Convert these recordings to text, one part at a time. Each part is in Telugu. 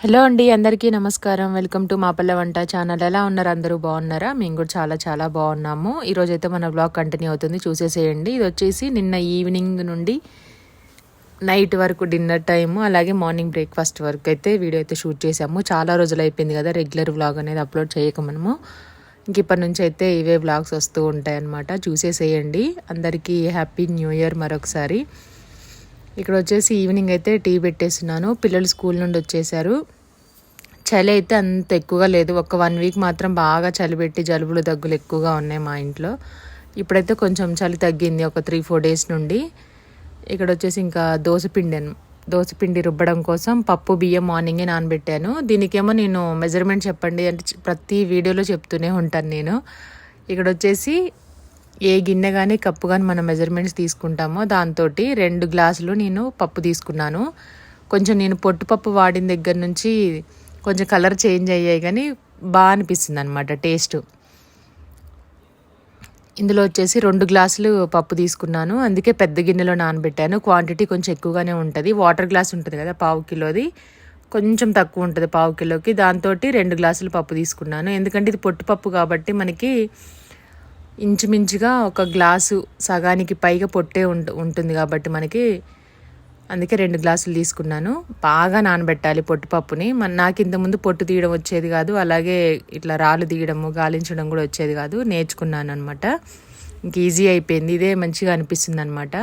హలో అండి, అందరికీ నమస్కారం. వెల్కమ్ టు మా పల్లె వంట ఛానల్. ఎలా ఉన్నారు? అందరూ బాగున్నారా? మేము కూడా చాలా చాలా బాగున్నాము. ఈరోజైతే మన బ్లాగ్ కంటిన్యూ అవుతుంది, చూసేసేయండి. ఇది వచ్చేసి నిన్న ఈవినింగ్ నుండి నైట్ వరకు డిన్నర్ టైము, అలాగే మార్నింగ్ బ్రేక్ఫాస్ట్ వరకు అయితే వీడియో అయితే షూట్ చేసాము. చాలా రోజులు అయిపోయింది కదా రెగ్యులర్ వ్లాగ్ అనేది అప్లోడ్ చేయక మనము. ఇంక ఇప్పటి నుంచి అయితే ఇవే వ్లాగ్స్ వస్తూ ఉంటాయన్నమాట. చూసేసేయండి. అందరికీ హ్యాపీ న్యూ ఇయర్ మరొకసారి. ఇక్కడ వచ్చేసి ఈవినింగ్ అయితే టీ పెట్టేస్తున్నాను. పిల్లలు స్కూల్ నుండి వచ్చేసారు. చలి అయితే అంత ఎక్కువగా లేదు. ఒక 1 వీక్ మాత్రం బాగా చలి పెట్టి జలుబులు దగ్గులు ఎక్కువగా ఉన్నాయి మా ఇంట్లో. ఇప్పుడైతే కొంచెం చలి తగ్గింది ఒక 3-4 డేస్ నుండి. ఇక్కడ వచ్చేసి ఇంకా దోసపిండి రుబ్బడం కోసం పప్పు బియ్యం మార్నింగే నానబెట్టాను. దీనికేమో నేను మెజర్మెంట్ చెప్పండి అంటే ప్రతి వీడియోలో చెప్తూనే ఉంటాను నేను. ఇక్కడ వచ్చేసి ఏ గిన్నె కానీ కప్పు కానీ మనం మెజర్మెంట్స్ తీసుకుంటామో దాంతో 2 గ్లాసులు నేను పప్పు తీసుకున్నాను. కొంచెం నేను పొట్టుపప్పు వాడిన దగ్గర నుంచి కొంచెం కలర్ చేంజ్ అయ్యాయి, కానీ బాగా అనిపిస్తుంది అనమాట టేస్ట్. ఇందులో వచ్చేసి 2 గ్లాసులు పప్పు తీసుకున్నాను. అందుకే పెద్ద గిన్నెలో నానబెట్టాను. క్వాంటిటీ కొంచెం ఎక్కువగానే ఉంటుంది. వాటర్ గ్లాస్ ఉంటుంది కదా 1/2 కిలోది, కొంచెం తక్కువ ఉంటుంది 1/2 కిలోకి. దాంతో 2 గ్లాసులు పప్పు తీసుకున్నాను. ఎందుకంటే ఇది పొట్టుపప్పు కాబట్టి మనకి ఇంచుమించుగా ఒక గ్లాసు సగానికి పైగా పొట్టే ఉంటుంది కాబట్టి మనకి, అందుకే 2 గ్లాసులు తీసుకున్నాను. బాగా నానబెట్టాలి పొట్టుపప్పుని. నాకు ఇంతకుముందు పొట్టు తీయడం వచ్చేది కాదు, అలాగే ఇట్లా రాళ్ళు తీయడము గాలించడం కూడా వచ్చేది కాదు. నేర్చుకున్నాను అనమాట. ఇంక ఈజీ అయిపోయింది. ఇదే మంచిగా అనిపిస్తుంది అనమాట.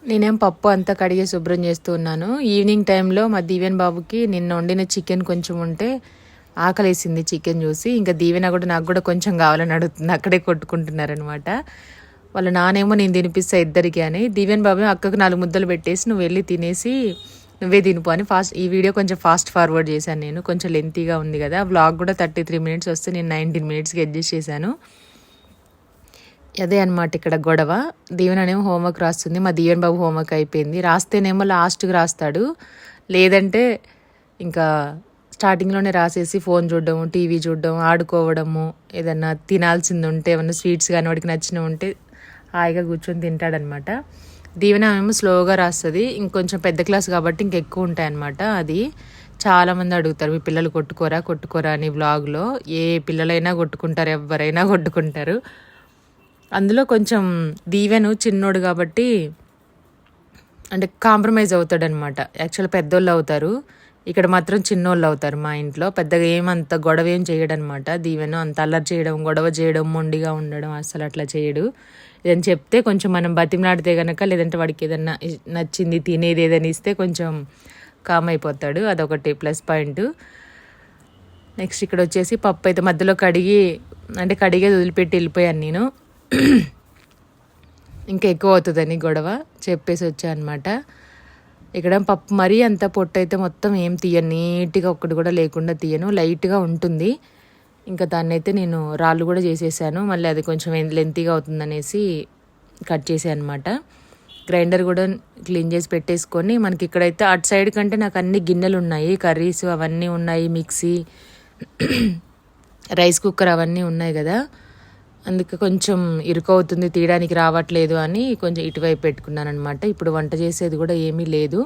నేనేం పప్పు అంతా కడిగి శుభ్రం చేస్తూ ఉన్నాను. ఈవినింగ్ టైంలో మా దీవెన్ బాబుకి నిన్న వండిన చికెన్ కొంచెం ఉంటే ఆకలేసింది చికెన్ చూసి. ఇంకా దీవెన కూడా నాకు కూడా కొంచెం కావాలని అడుగుతుంది. అక్కడే కొట్టుకుంటున్నారనమాట. వాళ్ళ నానేమో నేను తినిపిస్తా ఇద్దరికి అని. దీవెన్ బాబు అక్కకు 4 ముద్దలు పెట్టేసి నువ్వు వెళ్ళి తినేసి నువ్వే తినిపో అని ఈ వీడియో కొంచెం ఫాస్ట్ ఫార్వర్డ్ చేశాను నేను. కొంచెం లెంతీగా ఉంది కదా వ్లాగ్ కూడా. 33 మినిట్స్ వస్తే నేను 19 మినిట్స్కి అడ్జస్ట్ చేశాను. అదే అనమాట ఇక్కడ గొడవ. దీవెనేమో హోంవర్క్ రాస్తుంది. మా దీవెన్ బాబు హోంవర్క్ అయిపోయింది. రాస్తేనేమో లాస్ట్కి రాస్తాడు, లేదంటే ఇంకా స్టార్టింగ్లోనే రాసేసి ఫోన్ చూడడం, టీవీ చూడడం, ఆడుకోవడము, ఏదన్నా తినాల్సింది ఉంటే ఏమన్నా స్వీట్స్ కానీ వాడికి నచ్చినవి ఉంటే హాయిగా కూర్చొని తింటాడనమాట. దీవెన ఏమో స్లోగా రాస్తుంది. ఇంకొంచెం పెద్ద క్లాస్ కాబట్టి ఇంకెక్కువ ఉంటాయన్నమాట. అది చాలామంది అడుగుతారు, మీ పిల్లలు కొట్టుకోరా అని వ్లాగ్లో. ఏ పిల్లలైనా కొట్టుకుంటారు, ఎవరైనా కొట్టుకుంటారు. అందులో కొంచెం దీవెను చిన్నోడు కాబట్టి అంటే కాంప్రమైజ్ అవుతాడనమాట. యాక్చువల్ పెద్దోళ్ళు అవుతారు, ఇక్కడ మాత్రం చిన్నోళ్ళు అవుతారు. మా ఇంట్లో పెద్దగా ఏమంత గొడవ ఏం చేయడనమాట. దీవెను అంత అల్లరి చేయడం, గొడవ చేయడం, మొండిగా ఉండడం అసలు అట్లా చేయడు. ఏదైనా చెప్తే కొంచెం మనం బతిమలాడితే కనుక, లేదంటే వాడికి ఏదన్నా నచ్చింది తినేది ఏదైనా ఇస్తే కొంచెం కామ్ అయిపోతాడు. అదొకటి ప్లస్ పాయింట్. నెక్స్ట్ ఇక్కడ వచ్చేసి పప్పు అయితే మధ్యలో కడిగే వదిలిపెట్టి వెళ్ళిపోయాను నేను. ఇంకా ఎక్కువ అవుతుందని గొడవ చెప్పేసి వచ్చా అనమాట. ఇక్కడ పప్పు మరీ అంత పొట్టు అయితే మొత్తం ఏం తీయను, నీట్గా ఒక్కటి కూడా లేకుండా తీయను, లైట్గా ఉంటుంది. ఇంకా దాన్ని అయితే నేను రాళ్ళు కూడా చేసేసాను. మళ్ళీ అది కొంచెం లెంతీగా అవుతుందనేసి కట్ చేసాను అనమాట. గ్రైండర్ కూడా క్లీన్ చేసి పెట్టేసుకొని, మనకి ఇక్కడైతే అటు సైడ్ కంటే నాకు అన్ని గిన్నెలు ఉన్నాయి, కర్రీస్ అవన్నీ ఉన్నాయి, మిక్సీ, రైస్ కుక్కర్ అవన్నీ ఉన్నాయి కదా. అందుకే కొంచెం ఇరుకవుతుంది, తీయడానికి రావట్లేదు అని కొంచెం ఇటువైపు పెట్టుకున్నాను అనమాట. ఇప్పుడు వంట చేసేది కూడా ఏమీ లేదు.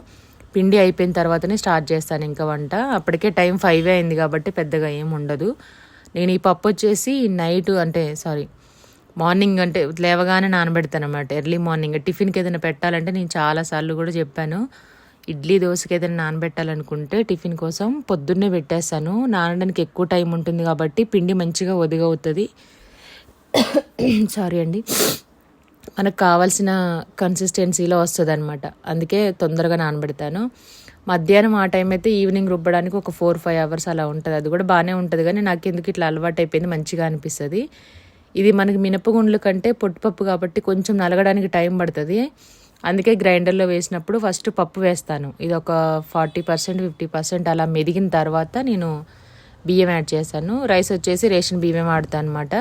పిండి అయిపోయిన తర్వాతనే స్టార్ట్ చేస్తాను ఇంకా వంట. అప్పటికే టైం 5 అయింది కాబట్టి పెద్దగా ఏం ఉండదు. నేను ఈ పప్పు వచ్చేసి మార్నింగ్ అంటే లేవగానే నానబెడతాను అనమాట. ఎర్లీ మార్నింగ్ టిఫిన్కి ఏదైనా పెట్టాలంటే నేను చాలాసార్లు కూడా చెప్పాను, ఇడ్లీ దోశకి ఏదైనా నానబెట్టాలనుకుంటే టిఫిన్ కోసం పొద్దున్నే పెట్టేస్తాను. నానడానికి ఎక్కువ టైం ఉంటుంది కాబట్టి పిండి మంచిగా ఒదిగవుతుంది. సారీ అండి, మనకు కావాల్సిన కన్సిస్టెన్సీలో వస్తుంది అనమాట. అందుకే తొందరగా నానబెడతాను. మధ్యాహ్నం ఆ టైం అయితే ఈవినింగ్ రుబ్బడానికి ఒక 4-5 అవర్స్ అలా ఉంటుంది. అది కూడా బాగానే ఉంటుంది, కానీ నాకు ఎందుకు ఇట్లా అలవాటు అయిపోయింది, మంచిగా అనిపిస్తుంది. ఇది మనకి మినపగుండ్ల కంటే పొట్టుపప్పు కాబట్టి కొంచెం నలగడానికి టైం పడుతుంది. అందుకే గ్రైండర్లో వేసినప్పుడు ఫస్ట్ పప్పు వేస్తాను. ఇది ఒక 40%, 50% అలా మెదిగిన తర్వాత నేను బియ్యం యాడ్ చేస్తాను. రైస్ వచ్చేసి రేషన్ బియ్యం వాడతాను అనమాట.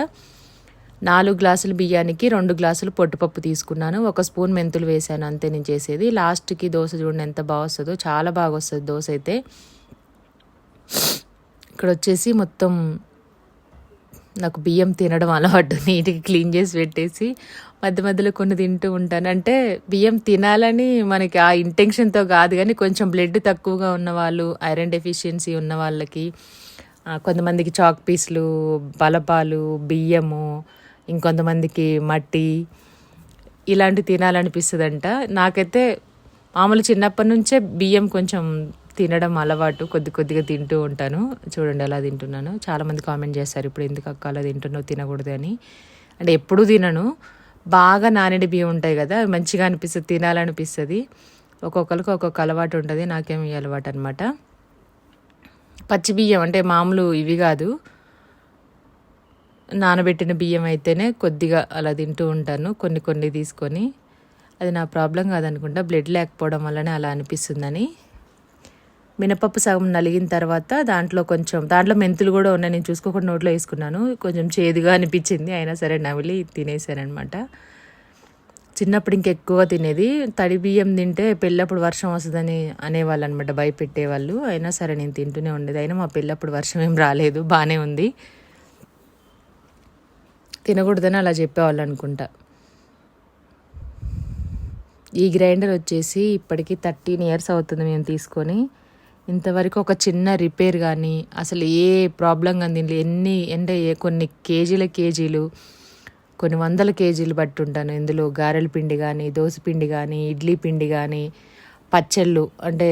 4 గ్లాసుల బియ్యానికి 2 గ్లాసులు పొట్టుపప్పు తీసుకున్నాను. 1 స్పూన్ మెంతులు వేసాను, అంతే నేను చేసేది. లాస్ట్కి దోశ చూడండి ఎంత బాగా వస్తుందో, చాలా బాగా వస్తుంది దోశ అయితే. ఇక్కడ వచ్చేసి మొత్తం నాకు బియ్యం తినడం అలవాటు. నీట్గా క్లీన్ చేసి పెట్టేసి మధ్య మధ్యలో కొన్ని తింటూ ఉంటాను. అంటే బియ్యం తినాలని మనకి ఆ ఇంటెన్షన్తో కాదు, కానీ కొంచెం బ్లడ్ తక్కువగా ఉన్న వాళ్ళు, ఐరన్ డెఫిషియన్సీ ఉన్న వాళ్ళకి, కొంతమందికి చాక్ పీస్లు, బలపాలు, బియ్యము, ఇంకొంతమందికి మట్టి ఇలాంటివి తినాలనిపిస్తుందంట. నాకైతే మామూలు చిన్నప్పటి నుంచే బియ్యం కొంచెం తినడం అలవాటు, కొద్దిగా తింటూ ఉంటాను. చూడండి ఎలా తింటున్నాను. చాలామంది కామెంట్ చేస్తారు, ఇప్పుడు ఎందుకు అక్క అలా తింటున్నావు, తినకూడదు అని. అంటే ఎప్పుడూ తినను, బాగా నానడి బియ్యం ఉంటాయి కదా, మంచిగా అనిపిస్తుంది, తినాలనిపిస్తుంది. ఒక్కొక్కరికి ఒక్కొక్క అలవాటు ఉంటుంది. నాకేమి ఈ అలవాటు అనమాట. పచ్చి బియ్యం అంటే మామూలు ఇవి కాదు, నానబెట్టిన బియ్యం అయితేనే కొద్దిగా అలా తింటూ ఉంటాను, కొన్ని తీసుకొని. అది నా ప్రాబ్లం కాదనుకుంటా, బ్లడ్ లేకపోవడం వల్లనే అలా అనిపిస్తుందని. మినపప్పు సగం నలిగిన తర్వాత దాంట్లో మెంతులు కూడా ఉన్నాయి. నేను చూసుకోకుండా నోట్లో వేసుకున్నాను, కొంచెం చేదుగా అనిపించింది, అయినా సరే నమిలి తినేసానమాట. చిన్నప్పుడు ఇంకెక్కువ తినేది. తడి బియ్యం తింటే పెళ్ళప్పుడు వర్షం వస్తుందని అనేవాళ్ళు అనమాట, భయపెట్టేవాళ్ళు. అయినా సరే నేను తింటూనే ఉండేది. అయినా మా పెళ్ళప్పుడు వర్షం ఏం రాలేదు, బాగానే ఉంది. తినకూడదని అలా చెప్పేవాళ్ళు అనుకుంటా. ఈ గ్రైండర్ వచ్చేసి ఇప్పటికీ 13 years అవుతుంది మేము తీసుకొని. ఇంతవరకు ఒక చిన్న రిపేర్ కానీ, అసలు ఏ ప్రాబ్లం కానీ దీంట్లో కొన్ని కేజీలు, కొన్ని వందల కేజీలు బట్టి ఉంటాను ఇందులో. గారెల పిండి కానీ, దోశ పిండి కానీ, ఇడ్లీ పిండి కానీ, పచ్చళ్ళు అంటే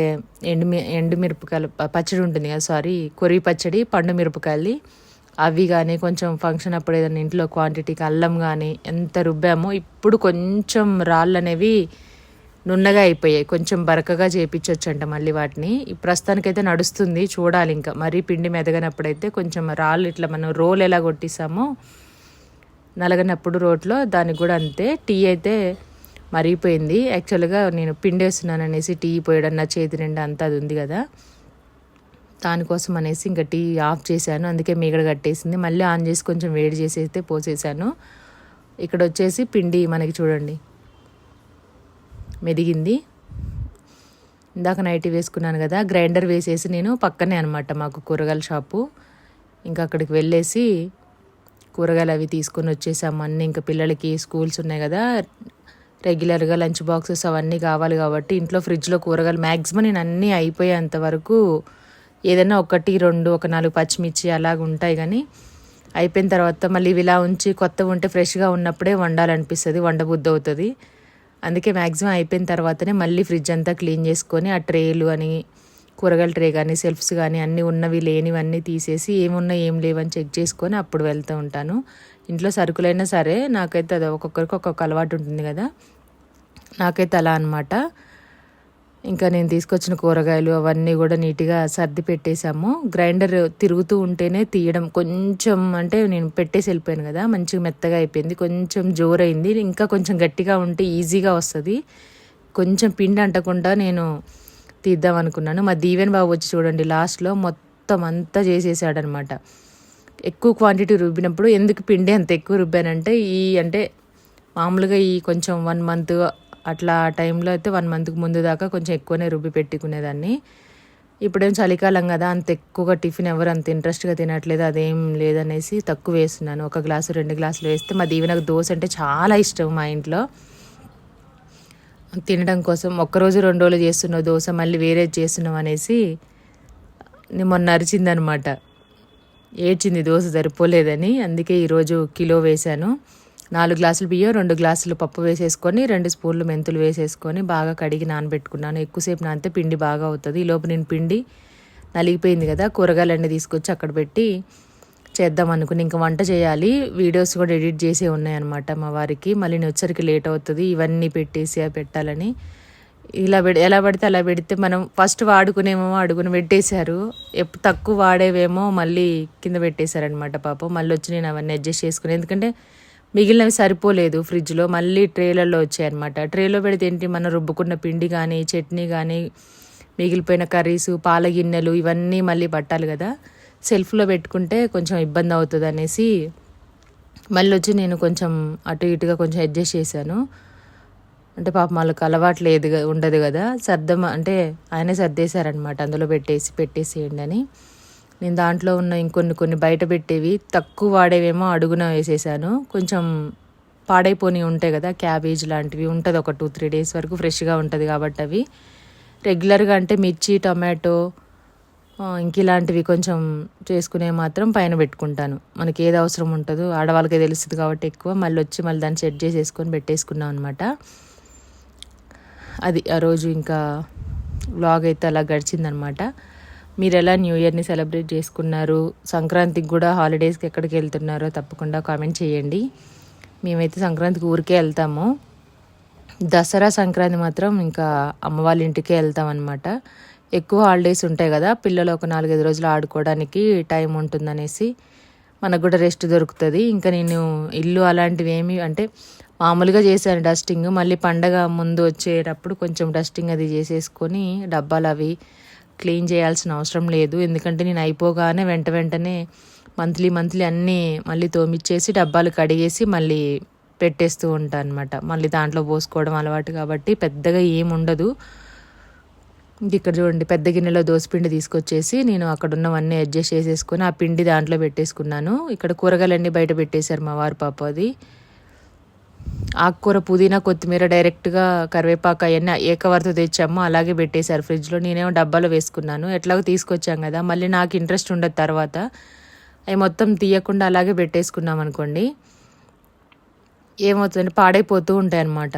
ఎండుమిరపకాయలు పచ్చడి ఉంటుంది కదా, కొరివి పచ్చడి, పండు మిరపకాయలు అవి కానీ, కొంచెం ఫంక్షన్ అప్పుడు ఏదైనా ఇంట్లో క్వాంటిటీకి అల్లం కానీ ఎంత రుబ్బామో. ఇప్పుడు కొంచెం రాళ్ళు అనేవి నున్నగా అయిపోయాయి, కొంచెం బరకగా చేయించొచ్చంట మళ్ళీ వాటిని. ప్రస్తుతానికైతే నడుస్తుంది, చూడాలి ఇంకా. మరీ పిండి మెదగనప్పుడైతే కొంచెం రాళ్ళు ఇట్లా మనం రోల్ ఎలా కొట్టిస్తామో నలగనప్పుడు రోట్లో, దానికి కూడా అంతే. టీ అయితే మరిగిపోయింది. యాక్చువల్గా నేను పిండి వేస్తున్నాను అనేసి టీ పోయడం నా చేతి నిండా అంతా అది ఉంది కదా, దానికోసం అనేసి ఇంకా టీ ఆఫ్ చేశాను. అందుకే మీగడ కట్టేసింది. మళ్ళీ ఆన్ చేసి కొంచెం వేడి చేసి అయితే పోసేసాను. ఇక్కడ వచ్చేసి పిండి మనకి చూడండి మెదిగింది. ఇందాక నైట్ వేసుకున్నాను కదా, గ్రైండర్ వేసేసి నేను పక్కనే అనమాట మాకు కూరగాయల షాపు. ఇంకా అక్కడికి వెళ్ళేసి కూరగాయలు అవి తీసుకొని వచ్చేసాము అన్నీ. ఇంకా పిల్లలకి స్కూల్స్ ఉన్నాయి కదా, రెగ్యులర్గా లంచ్ బాక్సెస్ అవన్నీ కావాలి కాబట్టి ఇంట్లో ఫ్రిడ్జ్లో కూరగాయలు మ్యాక్సిమం నేను అన్నీ అయిపోయేంత వరకు ఏదైనా 1, 2, ఒక 4 పచ్చిమిర్చి అలాగ ఉంటాయి. కానీ అయిపోయిన తర్వాత మళ్ళీ ఇవి ఇలా ఉంచి కొత్తగా ఉంటే ఫ్రెష్గా ఉన్నప్పుడే వండాలనిపిస్తుంది, వండబుద్ధి అవుతుంది. అందుకే మ్యాక్సిమం అయిపోయిన తర్వాతనే మళ్ళీ ఫ్రిడ్జ్ అంతా క్లీన్ చేసుకొని ఆ ట్రేలు అని, కూరగాయల ట్రే కానీ, సెల్ఫ్స్ కానీ అన్నీ ఉన్నవి లేనివన్నీ తీసేసి ఏమున్నాయి ఏం లేవని చెక్ చేసుకొని అప్పుడు వెళ్తూ ఉంటాను. ఇంట్లో సరుకులైనా సరే నాకైతే అది ఒక్కొక్కరికి ఒక్కొక్క అలవాటు ఉంటుంది కదా, నాకైతే అలా అనమాట. ఇంకా నేను తీసుకొచ్చిన కూరగాయలు అవన్నీ కూడా నీట్గా సర్ది పెట్టేశాము. గ్రైండర్ తిరుగుతూ ఉంటేనే తీయడం కొంచెం, అంటే నేను పెట్టేసి వెళ్ళిపోయాను కదా, మంచిగా మెత్తగా అయిపోయింది, కొంచెం జోరైంది. ఇంకా కొంచెం గట్టిగా ఉంటే ఈజీగా వస్తుంది. కొంచెం పిండి అంటకుండా నేను తీద్దాం అనుకున్నాను. మా దీవెన్ బాబు వచ్చి చూడండి లాస్ట్లో మొత్తం అంతా చేసేసాడనమాట. ఎక్కువ క్వాంటిటీ రుబ్బినప్పుడు ఎందుకు పిండి అంత ఎక్కువ రుబ్బానంటే, అంటే మామూలుగా ఈ కొంచెం 1 month అట్లా ఆ టైంలో అయితే 1 monthకి ముందు దాకా కొంచెం ఎక్కువనే రుబ్బి పెట్టుకునేదాన్ని. ఇప్పుడేం చలికాలం కదా, అంత ఎక్కువగా టిఫిన్ ఎవరు అంత ఇంట్రెస్ట్గా తినట్లేదు, అదేం లేదనేసి తక్కువ వేస్తున్నాను. 1 గ్లాసు 2 గ్లాసులు వేస్తే. మా దీవెనకు దోశ అంటే చాలా ఇష్టం మా ఇంట్లో. తినడం కోసం 1 రోజు 2 రోజులు చేస్తున్నావు దోశ, మళ్ళీ వేరేది చేస్తున్నావు అనేసి మొన్న అరిచిందనమాట, ఏడ్చింది దోశ సరిపోలేదని. అందుకే ఈరోజు కిలో వేశాను. 4 గ్లాసులు బియ్యం, 2 గ్లాసులు పప్పు వేసేసుకొని, 2 స్పూన్లు మెంతులు వేసేసుకొని బాగా కడిగి నానబెట్టుకున్నాను. ఎక్కువసేపు నానితే పిండి బాగా అవుతుంది. ఈలోపు నేను పిండి నలిగిపోయింది కదా, కూరగాయలన్నీ తీసుకొచ్చి అక్కడ పెట్టి చేద్దాం అనుకుని ఇంకా వంట చేయాలి. వీడియోస్ కూడా ఎడిట్ చేసే ఉన్నాయన్నమాట మా వారికి. మళ్ళీ నేను వచ్చరికి లేట్ అవుతుంది, ఇవన్నీ పెట్టేసి అవి పెట్టాలని. ఎలా పడితే అలా పెడితే మనం ఫస్ట్ వాడుకునేమో అడుగుని పెట్టేశారు, తక్కువ వాడేవేమో మళ్ళీ కింద పెట్టేశారనమాట పాపం. మళ్ళీ వచ్చి నేను అవన్నీ అడ్జస్ట్ చేసుకుని, ఎందుకంటే మిగిలినవి సరిపోలేదు ఫ్రిడ్జ్లో, మళ్ళీ ట్రేలలో వచ్చాయన్నమాట. ట్రేలో పెడితే ఏంటి, మనం రుబ్బుకున్న పిండి కానీ, చట్నీ కానీ, మిగిలిపోయిన కర్రీసు, పాల గిన్నెలు ఇవన్నీ మళ్ళీ పట్టాలి కదా. సెల్ఫ్లో పెట్టుకుంటే కొంచెం ఇబ్బంది అవుతుంది అనేసి మళ్ళీ వచ్చి నేను కొంచెం అటు ఇటుగా కొంచెం అడ్జస్ట్ చేశాను. అంటే పాపం వాళ్ళకి అలవాటు ఉండదు కదా, అంటే ఆయనే సర్దేశారనమాట, అందులో పెట్టేసేయండి అని. నేను దాంట్లో ఉన్న కొన్ని బయట పెట్టేవి తక్కువ వాడేవేమో అడుగున వేసేసాను. కొంచెం పాడైపోయి ఉంటాయి కదా, క్యాబేజ్ లాంటివి ఉంటుంది, ఒక 2-3 డేస్ వరకు ఫ్రెష్గా ఉంటుంది కాబట్టి అవి రెగ్యులర్గా అంటే మిర్చి, టొమాటో ఇంక ఇలాంటివి కొంచెం చేసుకునే మాత్రం పైన పెట్టుకుంటాను. మనకి ఏది అవసరం ఉంటుందో ఆడవాళ్ళకే తెలుస్తుంది కాబట్టి ఎక్కువ మళ్ళీ దాన్ని సెట్ చేసేసుకొని పెట్టేసుకున్నాం అనమాట. అది ఆ రోజు ఇంకా వ్లాగ్ అయితే అలా గడిచిందనమాట. మీరు ఎలా న్యూ ఇయర్ని సెలబ్రేట్ చేసుకున్నారు, సంక్రాంతికి కూడా హాలిడేస్కి ఎక్కడికి వెళ్తున్నారో తప్పకుండా కామెంట్ చేయండి. మేమైతే సంక్రాంతికి ఊరికే వెళ్తాము. దసరా సంక్రాంతి మాత్రం ఇంకా అమ్మ వాళ్ళ ఇంటికే వెళ్తాం అనమాట. ఎక్కువ హాలిడేస్ ఉంటాయి కదా, పిల్లలు ఒక 4-5 రోజులు ఆడుకోవడానికి టైం ఉంటుందనేసి మనకు కూడా రెస్ట్ దొరుకుతుంది. ఇంకా నేను ఇల్లు అలాంటివి ఏమి అంటే మామూలుగా చేశాను డస్టింగ్. మళ్ళీ పండగ ముందు వచ్చేటప్పుడు కొంచెం డస్టింగ్ అది చేసేసుకొని డబ్బాలు అవి క్లీన్ చేయాల్సిన అవసరం లేదు. ఎందుకంటే నేను అయిపోగానే వెంటనే మంత్లీ అన్నీ మళ్ళీ తోమిచ్చేసి డబ్బాలు కడిగేసి మళ్ళీ పెట్టేస్తూ ఉంటాను అనమాట. మళ్ళీ దాంట్లో పోసుకోవడం అలవాటు కాబట్టి పెద్దగా ఏముండదు. ఇక్కడ చూడండి, పెద్ద గిన్నెలో దోసపిండి తీసుకొచ్చేసి నేను అక్కడ ఉన్నవన్నీ అడ్జస్ట్ చేసేసుకొని ఆ పిండి దాంట్లో పెట్టేసుకున్నాను. ఇక్కడ కూరగాయలన్నీ బయట పెట్టేశారు మా వారి పాప. అది ఆకుకూర, పుదీనా, కొత్తిమీర డైరెక్ట్గా కరివేపాకు అవన్నీ ఏకవరతో తెచ్చాము, అలాగే పెట్టేశారు ఫ్రిడ్జ్లో. నేనేమో డబ్బాలో వేసుకున్నాను. ఎట్లాగో తీసుకొచ్చాం కదా, మళ్ళీ నాకు ఇంట్రెస్ట్ ఉండదు తర్వాత అవి మొత్తం తీయకుండా అలాగే పెట్టేసుకున్నాం అనుకోండి, ఏమవుతుందంటే పాడైపోతూ ఉంటాయి అన్నమాట.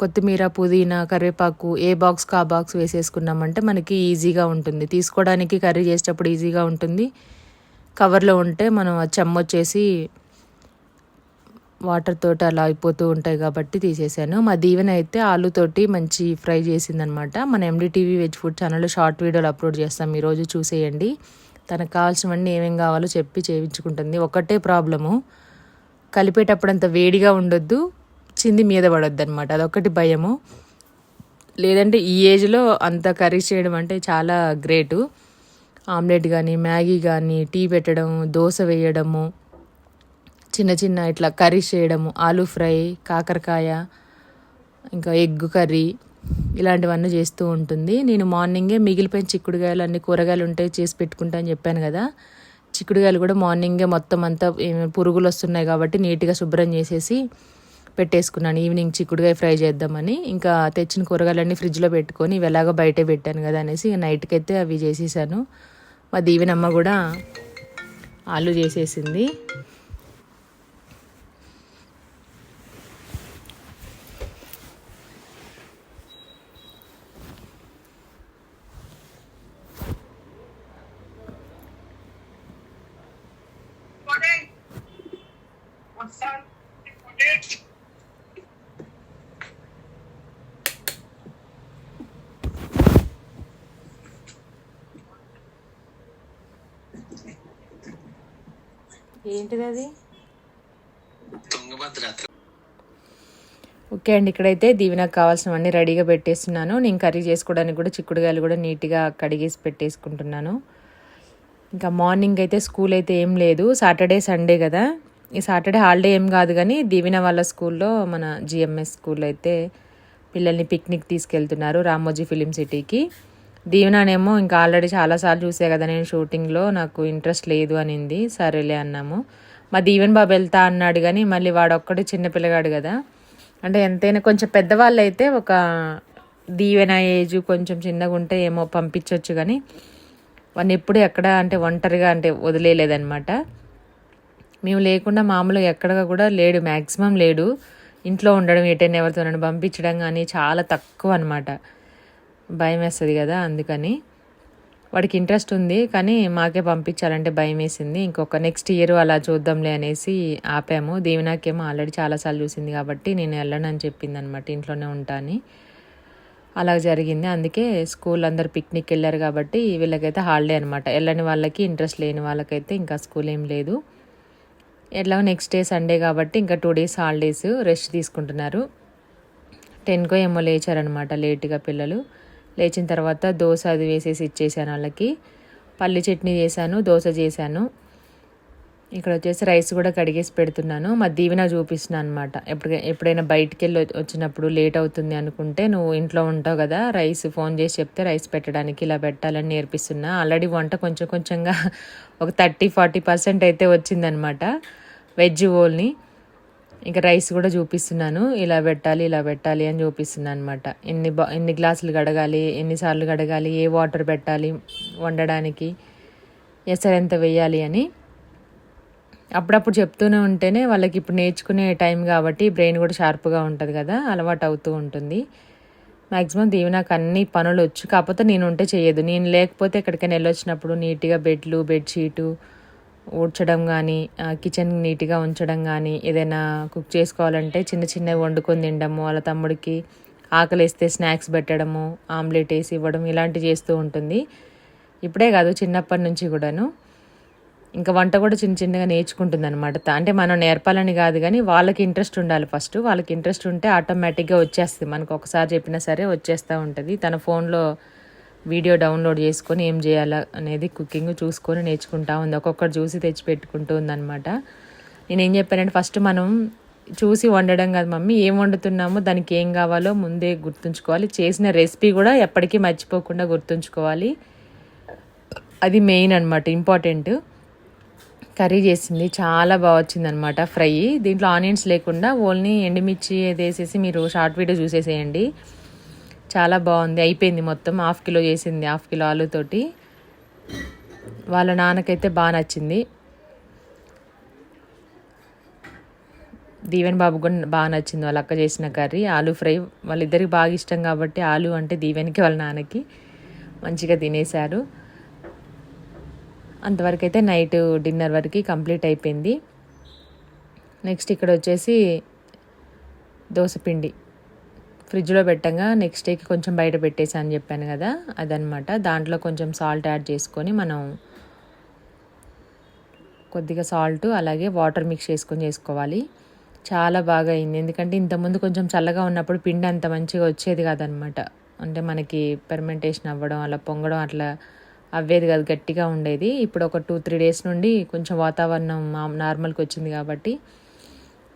కొత్తిమీర, పుదీనా, కరివేపాకు ఏ బాక్స్కి ఆ బాక్స్ వేసేసుకున్నామంటే మనకి ఈజీగా ఉంటుంది, తీసుకోవడానికి కర్రీ చేసేటప్పుడు ఈజీగా ఉంటుంది. కవర్లో ఉంటే మనం చెమ్మొచ్చేసి వాటర్ తోటి అలా అయిపోతూ ఉంటాయి కాబట్టి తీసేసాను. మా దీవెన అయితే ఆలుతోటి మంచి ఫ్రై చేసిందనమాట. మన MDTV వెజ్ ఫుడ్ ఛానల్లో షార్ట్ వీడియోలు అప్లోడ్ చేస్తాం, ఈరోజు చూసేయండి. తనకు కావాల్సినవన్నీ ఏమేం కావాలో చెప్పి చేయించుకుంటుంది. ఒకటే ప్రాబ్లము, కలిపేటప్పుడు అంత వేడిగా ఉండొద్దు, చింది మీద పడొద్దు అనమాట, అదొకటి భయము. లేదంటే ఈ ఏజ్లో అంత కర్రీస్ చేయడం అంటే చాలా గ్రేటు. ఆమ్లెట్ కానీ, మ్యాగీ కానీ, టీ పెట్టడం, దోశ వేయడము, చిన్న ఇట్లా కర్రీస్ చేయడము, ఆలూ ఫ్రై, కాకరకాయ, ఇంకా ఎగ్ కర్రీ, ఇలాంటివన్నీ చేస్తూ ఉంటుంది. నేను మార్నింగే మిగిలిపోయిన చిక్కుడుకాయలు అన్ని కూరగాయలు ఉంటే చేసి పెట్టుకుంటా అని చెప్పాను కదా, చిక్కుడుకాయలు కూడా మార్నింగే మొత్తం అంతా పురుగులు వస్తున్నాయి కాబట్టి నీట్గా శుభ్రం చేసేసి పెట్టేసుకున్నాను. ఈవినింగ్ చిక్కుడుకాయ ఫ్రై చేద్దామని. ఇంకా తెచ్చిన కూరగాయలన్నీ ఫ్రిడ్జ్లో పెట్టుకొని ఇవి ఎలాగో బయటే పెట్టాను కదా అనేసి నైట్కి అయితే అవి చేసేసాను. మా దీవెనమ్మ కూడా ఆలు చేసేసింది. ఏంటిది అది? ఓకే అండి, ఇక్కడైతే దీవెనకు కావాల్సినవన్నీ రెడీగా పెట్టేస్తున్నాను. నేను కర్రీ చేసుకోవడానికి కూడా చిక్కుడుకాయలు కూడా నీట్గా కడిగేసి పెట్టేసుకుంటున్నాను. ఇంకా మార్నింగ్ అయితే స్కూల్ అయితే ఏం లేదు, సాటర్డే సండే కదా. ఈ సాటర్డే హాలిడే ఏం కాదు కానీ దీవెన వాళ్ళ స్కూల్లో, మన GMS స్కూల్లో అయితే పిల్లల్ని పిక్నిక్ తీసుకెళ్తున్నారు రామోజీ ఫిలిం సిటీకి. దీవెననేమో ఇంకా ఆల్రెడీ చాలాసార్లు చూసే కదా నేను షూటింగ్లో, నాకు ఇంట్రెస్ట్ లేదు అనింది. సరేలే అన్నాము. మా దీవెన్ బాబు వెళ్తా అన్నాడు కానీ మళ్ళీ వాడొక్కడే చిన్నపిల్లగాడు కదా, అంటే ఎంతైనా కొంచెం పెద్దవాళ్ళు అయితే ఒక దీవెన ఏజ్ కొంచెం చిన్నగా ఉంటే ఏమో పంపించవచ్చు కానీ వాడిని ఎప్పుడు ఎక్కడ అంటే ఒంటరిగా అంటే వదిలేయలేదనమాట. మేము లేకుండా మామూలుగా ఎక్కడ కూడా లేడు, మ్యాక్సిమం లేడు. ఇంట్లో ఉండడం, ఎటైనా ఎవరితో నన్ను పంపించడం కానీ చాలా తక్కువ అనమాట. భయం వేస్తుంది కదా, అందుకని. వాడికి ఇంట్రెస్ట్ ఉంది కానీ మాకే పంపించాలంటే భయం వేసింది. ఇంకొక నెక్స్ట్ ఇయర్ అలా చూద్దాంలే అనేసి ఆపాము. దీవెనాకేమో ఆల్రెడీ చాలాసార్లు చూసింది కాబట్టి నేను వెళ్ళను అని చెప్పింది అనమాట, ఇంట్లోనే ఉంటా అని. అలా జరిగింది. అందుకే స్కూల్ అందరు పిక్నిక్ వెళ్ళారు కాబట్టి వీళ్ళకైతే హాలిడే అనమాట. వెళ్ళని వాళ్ళకి, ఇంట్రెస్ట్ లేని వాళ్ళకైతే ఇంకా స్కూల్ ఏం లేదు. ఎట్లా నెక్స్ట్ డే సండే కాబట్టి ఇంకా 2 days హాలిడేస్, రెస్ట్ తీసుకుంటున్నారు. 10కో ఏమో లేచారనమాట లేట్గా పిల్లలు. లేచిన తర్వాత దోశ అది వేసేసి ఇచ్చేసాను వాళ్ళకి. పల్లి చట్నీ చేశాను, దోశ చేశాను. ఇక్కడ వచ్చేసి రైస్ కూడా కడిగేసి పెడుతున్నాను. మా దీవెన చూపిస్తున్నాను అనమాట. ఎప్పుడైనా బయటికి వెళ్ళి వచ్చినప్పుడు లేట్ అవుతుంది అనుకుంటే, నువ్వు ఇంట్లో ఉంటావు కదా, రైస్ ఫోన్ చేసి చెప్తే రైస్ పెట్టడానికి ఇలా పెట్టాలని నేర్పిస్తున్నా. ఆల్రెడీ వంట కొంచెం కొంచెంగా ఒక 30-40% అయితే వచ్చిందనమాట, వెజ్ ఓల్ని. ఇంకా రైస్ కూడా చూపిస్తున్నాను, ఇలా పెట్టాలి అని చూపిస్తున్నాను అనమాట. ఎన్ని గ్లాసులు కడగాలి, ఎన్నిసార్లు కడగాలి, ఏ వాటర్ పెట్టాలి వండడానికి, ఎసరు ఎంత వేయాలి అని అప్పుడప్పుడు చెప్తూనే ఉంటేనే వాళ్ళకి ఇప్పుడు నేర్చుకునే టైం కాబట్టి బ్రెయిన్ కూడా షార్ప్గా ఉంటుంది కదా, అలవాటు అవుతూ ఉంటుంది. మ్యాక్సిమం దీవెనకు అన్ని పనులు వచ్చు, కాకపోతే నేను ఉంటే చేయదు. నేను లేకపోతే ఎక్కడికైనా వెళ్ళొచ్చినప్పుడు నీట్గా బెడ్షీటు ఊడ్చడం కానీ, కిచెన్ నీట్గా ఉంచడం కానీ, ఏదైనా కుక్ చేసుకోవాలంటే చిన్నవి వండుకొని తినడము, వాళ్ళ తమ్ముడికి ఆకలిస్తే స్నాక్స్ పెట్టడము, ఆమ్లెట్ వేసి ఇవ్వడం, ఇలాంటివి చేస్తూ ఉంటుంది. ఇప్పుడే కాదు, చిన్నప్పటి నుంచి కూడాను. ఇంకా వంట కూడా చిన్నగా నేర్చుకుంటుంది అనమాట. అంటే మనం నేర్పాలని కాదు కానీ వాళ్ళకి ఇంట్రెస్ట్ ఉండాలి ఫస్ట్. వాళ్ళకి ఇంట్రెస్ట్ ఉంటే ఆటోమేటిక్గా వచ్చేస్తుంది, మనకు ఒకసారి చెప్పినా సరే వచ్చేస్తూ ఉంటుంది. తన ఫోన్లో వీడియో డౌన్లోడ్ చేసుకొని ఏం చేయాలా అనేది కుకింగ్ చూసుకొని నేర్చుకుంటా ఉంది. ఒక్కొక్కటి చూసి తెచ్చి పెట్టుకుంటూ ఉందన్నమాట. నేనేం చెప్పానంటే, ఫస్ట్ మనం చూసి వండడం కాదు మమ్మీ, ఏం వండుతున్నామో దానికి ఏం కావాలో ముందే గుర్తుంచుకోవాలి. చేసిన రెసిపీ కూడా ఎప్పటికీ మర్చిపోకుండా గుర్తుంచుకోవాలి. అది మెయిన్ అనమాట, ఇంపార్టెంట్. కర్రీ చేసింది చాలా బాగా వచ్చిందనమాట, ఫ్రై. దీంట్లో ఆనియన్స్ లేకుండా ఓన్లీ ఎండుమిర్చి వేసేసి మీరు షార్ట్ వీడియో చూసేసేయండి. చాలా బాగుంది. అయిపోయింది మొత్తం. 1/2 కిలో చేసింది, 1/2 కిలో ఆలుతోటి. వాళ్ళ నాన్నకైతే బాగా నచ్చింది. దీవెన్ బాబు కూడా బాగా నచ్చింది వాళ్ళ అక్క చేసిన కర్రీ, ఆలు ఫ్రై. వాళ్ళిద్దరికి బాగా ఇష్టం కాబట్టి ఆలు అంటే దీవెన్కి వాళ్ళ నాన్నకి మంచిగా తినేశారు. అంతవరకు అయితే నైట్ డిన్నర్ వరకు కంప్లీట్ అయిపోయింది. నెక్స్ట్ ఇక్కడ వచ్చేసి దోసపిండి ఫ్రిడ్జ్లో పెట్టంగా నెక్స్ట్ డేకి కొంచెం బయట పెట్టేసా అని చెప్పాను కదా, అదనమాట. దాంట్లో కొంచెం సాల్ట్ యాడ్ చేసుకొని, మనం కొద్దిగా సాల్ట్ అలాగే వాటర్ మిక్స్ చేసుకోవాలి. చాలా బాగా అయింది. ఎందుకంటే ఇంతకుముందు కొంచెం చల్లగా ఉన్నప్పుడు పిండి అంత మంచిగా వచ్చేది కాదనమాట. అంటే మనకి ఫెర్మెంటేషన్ అవ్వడం, అలా పొంగడం అట్లా అవ్వేది కాదు, గట్టిగా ఉండేది. ఇప్పుడు ఒక 2-3 డేస్ నుండి కొంచెం వాతావరణం నార్మల్కి వచ్చింది కాబట్టి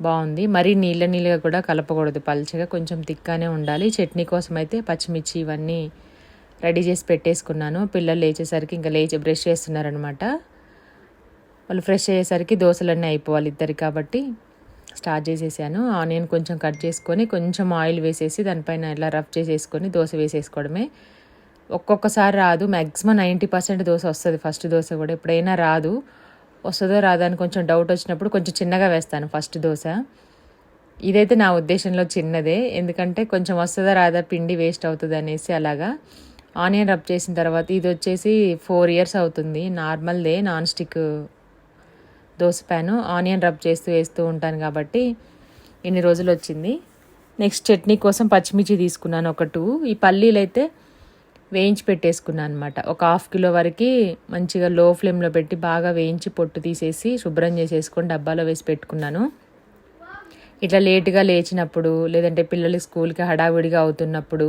బాగుంది. మరీ నీళ్ళగా కూడా కలపకూడదు, పల్చగా కొంచెం తిక్కానే ఉండాలి. చట్నీ కోసం అయితే పచ్చిమిర్చి ఇవన్నీ రెడీ చేసి పెట్టేసుకున్నాను. పిల్లలు లేచేసరికి ఇంకా బ్రష్ చేస్తున్నారనమాట. వాళ్ళు ఫ్రెష్ అయ్యేసరికి దోశలన్నీ అయిపోవాలి ఇద్దరికి కాబట్టి స్టార్ట్ చేసేసాను. ఆనియన్ కొంచెం కట్ చేసుకొని కొంచెం ఆయిల్ వేసేసి దానిపైన ఇలా రఫ్ చేసేసుకొని దోశ వేసేసుకోవడమే. ఒక్కొక్కసారి రాదు, మ్యాక్సిమం 90% దోశ వస్తుంది. ఫస్ట్ దోశ కూడా ఎప్పుడైనా రాదు, వస్తుందో రాదా అని కొంచెం డౌట్ వచ్చినప్పుడు కొంచెం చిన్నగా వేస్తాను ఫస్ట్ దోశ. ఇదైతే నా ఉద్దేశంలో చిన్నదే, ఎందుకంటే కొంచెం వస్తుందా రాదా పిండి వేస్ట్ అవుతుంది అనేసి అలాగా. ఆనియన్ రబ్ చేసిన తర్వాత, ఇది వచ్చేసి 4 years అవుతుంది, నార్మల్దే, non stick dosa pan. Onion rub వేస్తూ ఉంటాను కాబట్టి ఇన్ని రోజులు వచ్చింది. నెక్స్ట్ చట్నీ కోసం పచ్చిమిర్చి తీసుకున్నాను ఒక 2. ఈ పల్లీలు అయితే వేయించి పెట్టేసుకున్నాను అనమాట. ఒక 1/2 కిలో వరకు మంచిగా లో ఫ్లేమ్లో పెట్టి బాగా వేయించి పొట్టు తీసేసి శుభ్రం చేసేసుకొని డబ్బాలో వేసి పెట్టుకున్నాను. ఇట్లా లేటుగా లేచినప్పుడు, లేదంటే పిల్లలు స్కూల్కి హడావిడిగా అవుతున్నప్పుడు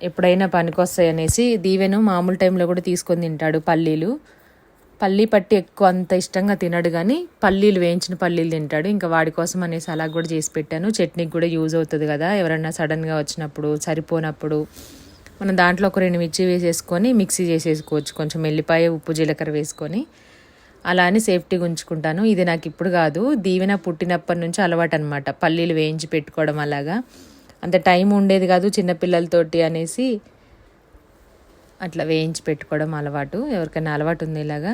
ఎప్పుడైనా పనికొస్తాయి అనేసి దీవెను మామూలు టైంలో కూడా తీసుకొని తింటాడు పల్లీలు. పల్లీ పట్టి ఎక్కువ అంత ఇష్టంగా తినడు, కానీ పల్లీలు వేయించిన పల్లీలు తింటాడు. ఇంకా వాడి కోసం అనేసి అలా కూడా చేసి పెట్టాను. చట్నీకి కూడా యూజ్ అవుతుంది కదా, ఎవరన్నా సడన్గా వచ్చినప్పుడు సరిపోనప్పుడు మనం దాంట్లో ఒక 2 మిర్చి వేసేసుకొని మిక్సీ చేసేసుకోవచ్చు, కొంచెం ఎల్లిపాయ, ఉప్పు, జీలకర్ర వేసుకొని. అలా అని సేఫ్టీగా ఉంచుకుంటాను. ఇది నాకు ఇప్పుడు కాదు, దీవెన పుట్టినప్పటి నుంచి అలవాటు అనమాట, పల్లీలు వేయించి పెట్టుకోవడం. అలాగా అంత టైం ఉండేది కాదు చిన్నపిల్లలతోటి అనేసి అట్లా వేయించి పెట్టుకోవడం అలవాటు. ఎవరికైనా అలవాటు ఉంది, ఇలాగా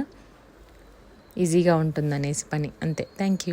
ఈజీగా ఉంటుంది అనేసి పని, అంతే. Thank you.